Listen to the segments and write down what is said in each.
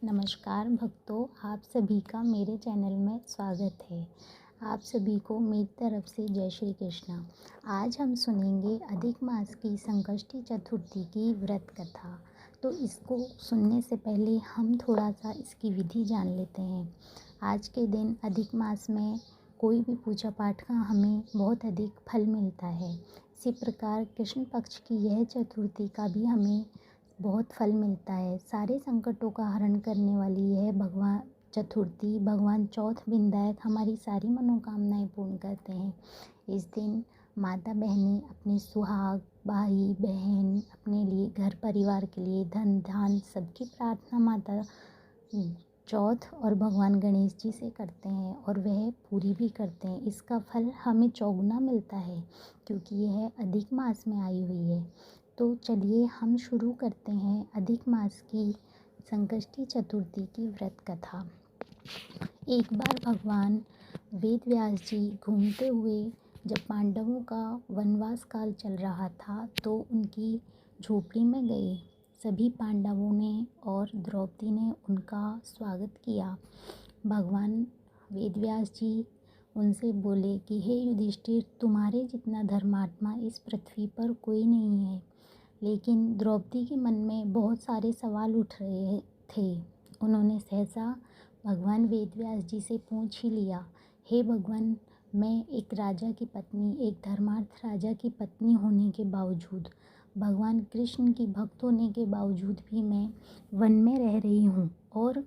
नमस्कार भक्तों, आप सभी का मेरे चैनल में स्वागत है। आप सभी को मेरी तरफ से जय श्री कृष्णा। आज हम सुनेंगे अधिक मास की संकष्टी चतुर्थी की व्रत कथा। तो इसको सुनने से पहले हम थोड़ा सा इसकी विधि जान लेते हैं। आज के दिन अधिक मास में कोई भी पूजा पाठ का हमें बहुत अधिक फल मिलता है। इसी प्रकार कृष्ण पक्ष की यह चतुर्थी का भी हमें बहुत फल मिलता है। सारे संकटों का हरण करने वाली यह भगवान चतुर्थी भगवान चौथ विनायक हमारी सारी मनोकामनाएं पूर्ण करते हैं। इस दिन माता बहनें अपने सुहाग, भाई बहन, अपने लिए, घर परिवार के लिए, धन धान सबकी प्रार्थना माता चौथ और भगवान गणेश जी से करते हैं और वह पूरी भी करते हैं। इसका फल हमें चौगुना मिलता है क्योंकि यह अधिक मास में आई हुई है। तो चलिए हम शुरू करते हैं अधिक मास की संकष्टी चतुर्थी की व्रत कथा। एक बार भगवान वेद व्यास जी घूमते हुए जब पांडवों का वनवास काल चल रहा था तो उनकी झोपड़ी में गए। सभी पांडवों ने और द्रौपदी ने उनका स्वागत किया। भगवान वेद व्यास जी उनसे बोले कि हे युधिष्ठिर, तुम्हारे जितना धर्मात्मा इस पृथ्वी पर कोई नहीं है। लेकिन द्रौपदी के मन में बहुत सारे सवाल उठ रहे थे। उन्होंने सहसा भगवान वेद व्यास जी से पूछ ही लिया, हे भगवान, मैं एक राजा की पत्नी, एक धर्मार्थ राजा की पत्नी होने के बावजूद, भगवान कृष्ण की भक्त होने के बावजूद भी मैं वन में रह रही हूँ और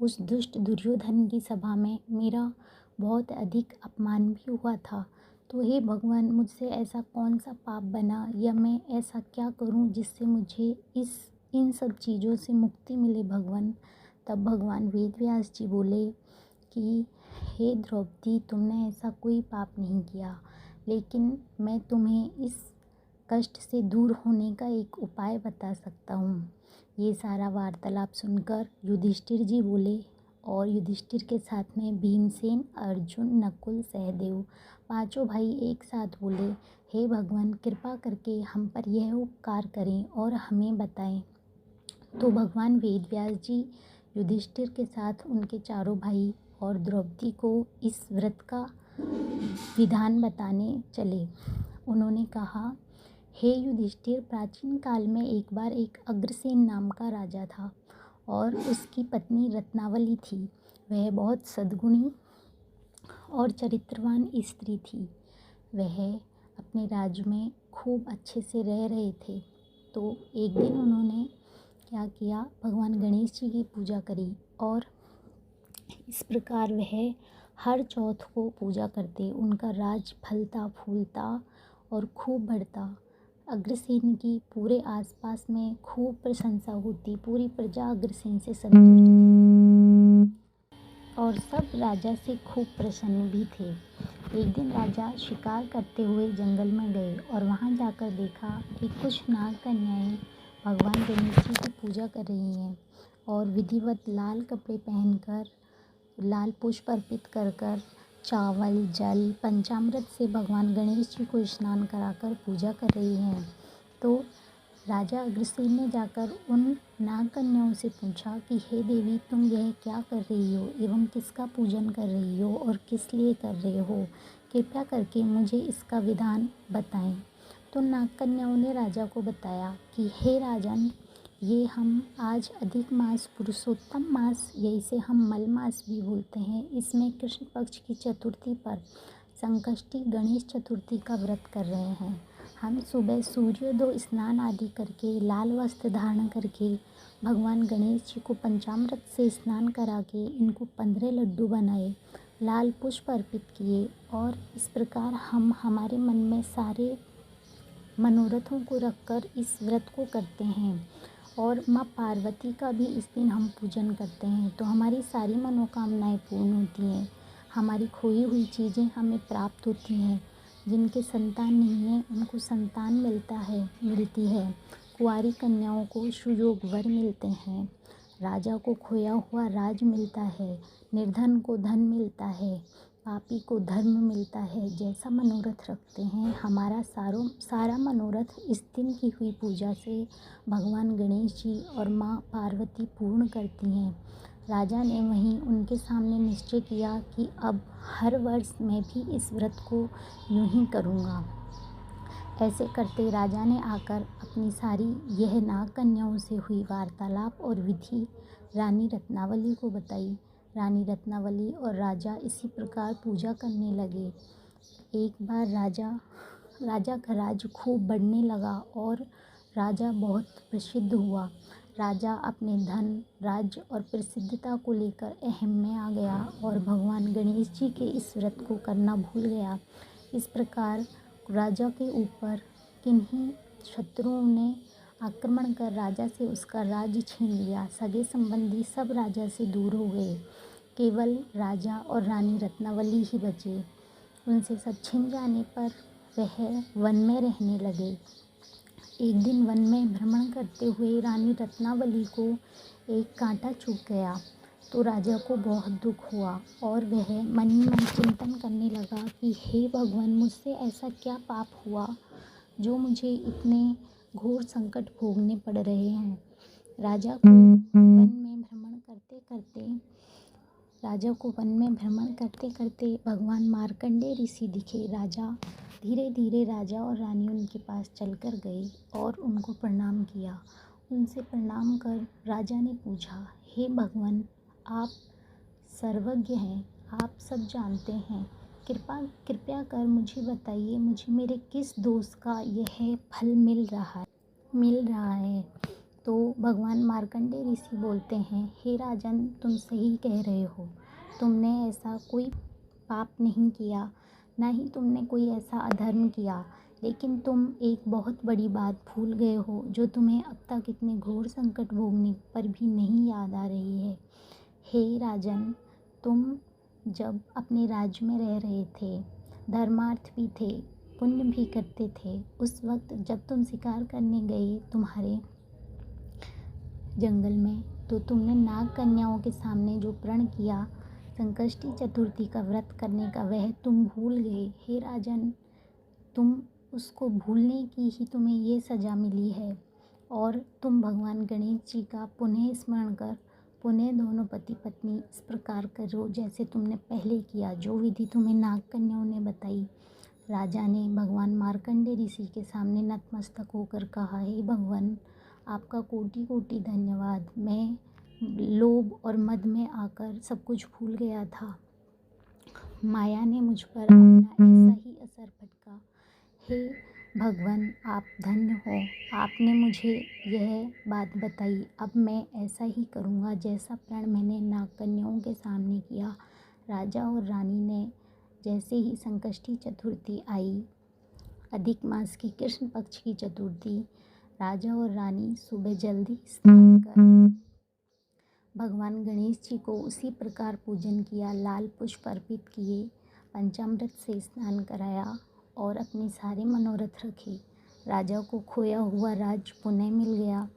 उस दुष्ट दुर्योधन की सभा में मेरा बहुत अधिक अपमान भी हुआ था। तो हे भगवान, मुझसे ऐसा कौन सा पाप बना या मैं ऐसा क्या करूं जिससे मुझे इन सब चीज़ों से मुक्ति मिले भगवान। तब भगवान वेद व्यास जी बोले कि हे द्रौपदी, तुमने ऐसा कोई पाप नहीं किया, लेकिन मैं तुम्हें इस कष्ट से दूर होने का एक उपाय बता सकता हूँ। ये सारा वार्तालाप सुनकर युधिष्ठिर जी बोले और युधिष्ठिर के साथ में भीमसेन, अर्जुन, नकुल, सहदेव पांचों भाई एक साथ बोले, हे भगवान, कृपा करके हम पर यह उपकार करें और हमें बताएं। तो भगवान वेद व्यास जी युधिष्ठिर के साथ उनके चारों भाई और द्रौपदी को इस व्रत का विधान बताने चले। उन्होंने कहा, हे युधिष्ठिर, प्राचीन काल में एक बार एक अग्रसेन नाम का राजा था और उसकी पत्नी रत्नावली थी। वह बहुत सद्गुणी और चरित्रवान स्त्री थी। वह अपने राज्य में खूब अच्छे से रह रहे थे। तो एक दिन उन्होंने क्या किया, भगवान गणेश जी की पूजा करी और इस प्रकार वह हर चौथ को पूजा करते। उनका राज फलता फूलता और खूब बढ़ता। अग्रसेन की पूरे आसपास में खूब प्रशंसा होती। पूरी प्रजा अग्रसेन से संतुष्ट थी और सब राजा से खूब प्रसन्न भी थे। एक दिन राजा शिकार करते हुए जंगल में गए और वहां जाकर देखा कि कुछ नाग कन्याएं भगवान गणेश जी की पूजा कर रही हैं और विधिवत लाल कपड़े पहनकर, लाल पुष्प अर्पित कर कर, चावल, जल, पंचामृत से भगवान गणेश जी को स्नान कराकर पूजा कर रही हैं। तो राजा अग्रसेन ने जाकर उन नाग कन्याओं से पूछा कि हे देवी, तुम यह क्या कर रही हो एवं किसका पूजन कर रही हो और किस लिए कर रहे हो? कृपया करके मुझे इसका विधान बताएं। तो नाग कन्याओं ने राजा को बताया कि हे राजन, ये हम आज अधिक मास, पुरुषोत्तम मास, या इसे हम मल मास भी बोलते हैं, इसमें कृष्ण पक्ष की चतुर्थी पर संकष्टी गणेश चतुर्थी का व्रत कर रहे हैं। हम सुबह सूर्योदय स्नान आदि करके, लाल वस्त्र धारण करके, भगवान गणेश जी को पंचामृत से स्नान करा के इनको 15 लड्डू बनाए, लाल पुष्प अर्पित किए और इस प्रकार हम हमारे मन में सारे मनोरथों को रखकर इस व्रत को करते हैं। और माँ पार्वती का भी इस दिन हम पूजन करते हैं तो हमारी सारी मनोकामनाएं पूर्ण होती हैं। हमारी खोई हुई चीज़ें हमें प्राप्त होती हैं। जिनके संतान नहीं है उनको संतान मिलती है। कुंवारी कन्याओं को सुयोग वर मिलते हैं। राजा को खोया हुआ राज मिलता है। निर्धन को धन मिलता है। पापी को धर्म मिलता है। जैसा मनोरथ रखते हैं, हमारा सारा मनोरथ इस दिन की हुई पूजा से भगवान गणेश जी और माँ पार्वती पूर्ण करती हैं। राजा ने वहीं उनके सामने निश्चय किया कि अब हर वर्ष मैं भी इस व्रत को यूं ही करूँगा। ऐसे करते राजा ने आकर अपनी सारी यह नाग कन्याओं से हुई वार्तालाप और विधि रानी रत्नावली को बताई। रानी रत्नावली और राजा इसी प्रकार पूजा करने लगे। एक बार राजा का राज्य खूब बढ़ने लगा और राजा बहुत प्रसिद्ध हुआ। राजा अपने धन, राज्य और प्रसिद्धता को लेकर अहम में आ गया और भगवान गणेश जी के इस व्रत को करना भूल गया। इस प्रकार राजा के ऊपर किन्हीं शत्रुओं ने आक्रमण कर राजा से उसका राज्य छीन लिया। सगे संबंधी सब राजा से दूर हो गए। केवल राजा और रानी रत्नावली ही बचे। उनसे सब छिन जाने पर वह वन में रहने लगे। एक दिन वन में भ्रमण करते हुए रानी रत्नावली को एक कांटा चुभ गया तो राजा को बहुत दुख हुआ और वह मन ही मन चिंतन करने लगा कि हे भगवान, मुझसे ऐसा क्या पाप हुआ जो मुझे इतने घोर संकट भोगने पड़ रहे हैं। राजा को वन में भ्रमण करते करते भगवान मार्कंडेय ऋषि दिखे। धीरे धीरे राजा और रानी उनके पास चलकर गए और उनको प्रणाम किया। उनसे प्रणाम कर राजा ने पूछा, हे भगवान, आप सर्वज्ञ हैं, आप सब जानते हैं, कृपया कर मुझे बताइए, मुझे मेरे किस दोष का यह फल मिल रहा है। तो भगवान मार्कंडेय ऋषि बोलते हैं, हे राजन, तुम सही कह रहे हो। तुमने ऐसा कोई पाप नहीं किया, ना ही तुमने कोई ऐसा अधर्म किया, लेकिन तुम एक बहुत बड़ी बात भूल गए हो जो तुम्हें अब तक इतने घोर संकट भोगने पर भी नहीं याद आ रही है। हे राजन, तुम जब अपने राज्य में रह रहे थे, धर्मार्थ भी थे, पुण्य भी करते थे, उस वक्त जब तुम शिकार करने गए तुम्हारे जंगल में, तो तुमने नाग कन्याओं के सामने जो प्रण किया संकष्टी चतुर्थी का व्रत करने का, वह तुम भूल गए। हे राजन, तुम उसको भूलने की ही तुम्हें ये सज़ा मिली है और तुम भगवान गणेश जी का पुनः स्मरण कर पुनः दोनों पति पत्नी इस प्रकार करो जैसे तुमने पहले किया, जो विधि तुम्हें नाग कन्याओं ने बताई। राजा ने भगवान मार्कंडेय ऋषि के सामने नतमस्तक होकर कहा, हे भगवान, आपका कोटि कोटि धन्यवाद। मैं लोभ और मद में आकर सब कुछ भूल गया था। माया ने मुझ पर अपना ऐसा ही असर फटका। हे भगवान, आप धन्य हो, आपने मुझे यह बात बताई। अब मैं ऐसा ही करूँगा जैसा प्रण मैंने नाग कन्याओं के सामने किया। राजा और रानी ने जैसे ही संकष्टी चतुर्थी आई, अधिक मास की कृष्ण पक्ष की चतुर्थी, राजा और रानी सुबह जल्दी स्नान कर भगवान गणेश जी को उसी प्रकार पूजन किया, लाल पुष्प अर्पित किए, पंचामृत से स्नान कराया और अपने सारे मनोरथ रखे। राजा को खोया हुआ राज्य पुनः मिल गया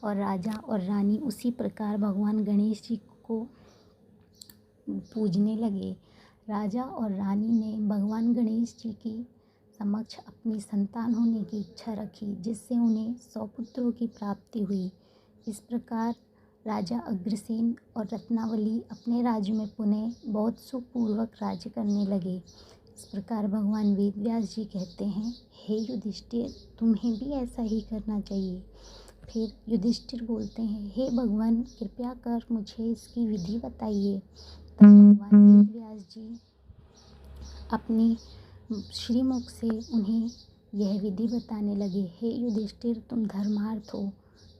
और राजा और रानी उसी प्रकार भगवान गणेश जी को पूजने लगे। राजा और रानी ने भगवान गणेश जी की समक्ष अपनी संतान होने की इच्छा रखी, जिससे उन्हें 100 पुत्रों की प्राप्ति हुई। इस प्रकार राजा अग्रसेन और रत्नावली अपने राज्य में पुनः बहुत सुखपूर्वक राज्य करने लगे। इस प्रकार भगवान वेदव्यास जी कहते हैं, हे युधिष्ठिर, तुम्हें भी ऐसा ही करना चाहिए। फिर युधिष्ठिर बोलते हैं, हे भगवान, कृपया कर मुझे इसकी विधि बताइए। तब भगवान वेदव्यास जी अपने श्रीमुख से उन्हें यह विधि बताने लगे, हे युधिष्ठिर, तुम धर्मार्थ हो,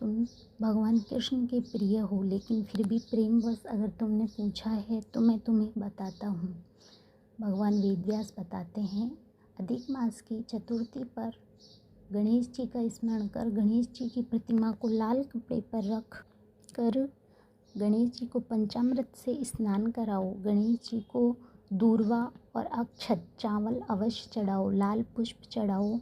तुम भगवान कृष्ण के प्रिय हो, लेकिन फिर भी प्रेमवश अगर तुमने पूछा है तो मैं तुम्हें बताता हूँ। भगवान वेदव्यास बताते हैं, अधिक मास की चतुर्थी पर गणेश जी का स्मरण कर गणेश जी की प्रतिमा को लाल कपड़े पर रख कर गणेश जी को पंचामृत से स्नान कराओ। गणेश जी को दूर्वा और अक्षत चावल अवश्य चढ़ाओ, लाल पुष्प चढ़ाओ,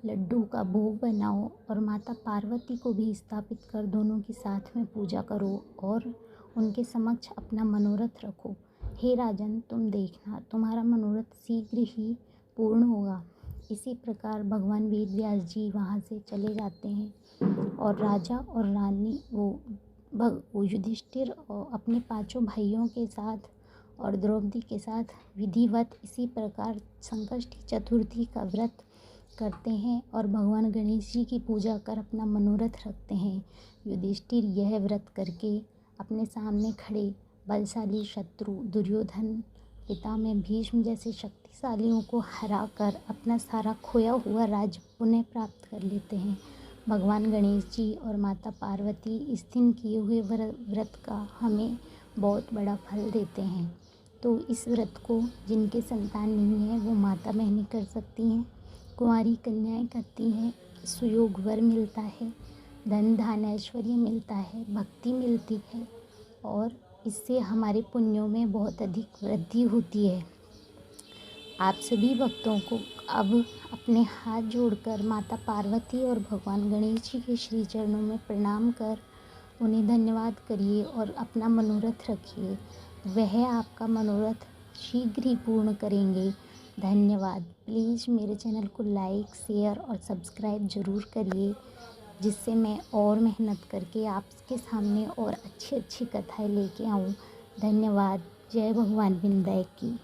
लड्डू का भोग बनाओ और माता पार्वती को भी स्थापित कर दोनों की साथ में पूजा करो और उनके समक्ष अपना मनोरथ रखो। हे राजन, तुम देखना, तुम्हारा मनोरथ शीघ्र ही पूर्ण होगा। इसी प्रकार भगवान वेद व्यास जी वहाँ से चले जाते हैं और राजा और रानी वो युधिष्ठिर और अपने पांचों भाइयों के साथ और द्रौपदी के साथ विधिवत इसी प्रकार संकष्टी चतुर्थी का व्रत करते हैं और भगवान गणेश जी की पूजा कर अपना मनोरथ रखते हैं। युधिष्ठिर यह व्रत करके अपने सामने खड़े बलशाली शत्रु दुर्योधन, पितामह भीष्म जैसे शक्तिशालियों को हरा कर अपना सारा खोया हुआ राज्य पुनः प्राप्त कर लेते हैं। भगवान गणेश जी और माता पार्वती इस दिन किए हुए व्रत का हमें बहुत बड़ा फल देते हैं। तो इस व्रत को जिनके संतान नहीं है वो माता बहनें कर सकती हैं, कुंवारी कन्याएं करती हैं, सुयोग वर मिलता है, धन धान ऐश्वर्य मिलता है, भक्ति मिलती है और इससे हमारे पुण्यों में बहुत अधिक वृद्धि होती है। आप सभी भक्तों को अब अपने हाथ जोड़कर माता पार्वती और भगवान गणेश जी के श्री चरणों में प्रणाम कर उन्हें धन्यवाद करिए और अपना मनोरथ रखिए। वह आपका मनोरथ शीघ्र ही पूर्ण करेंगे। धन्यवाद। प्लीज़ मेरे चैनल को लाइक, शेयर और सब्सक्राइब ज़रूर करिए, जिससे मैं और मेहनत करके आपके सामने और अच्छी अच्छी कथाएं लेके आऊँ। धन्यवाद। जय भगवान विनायक की।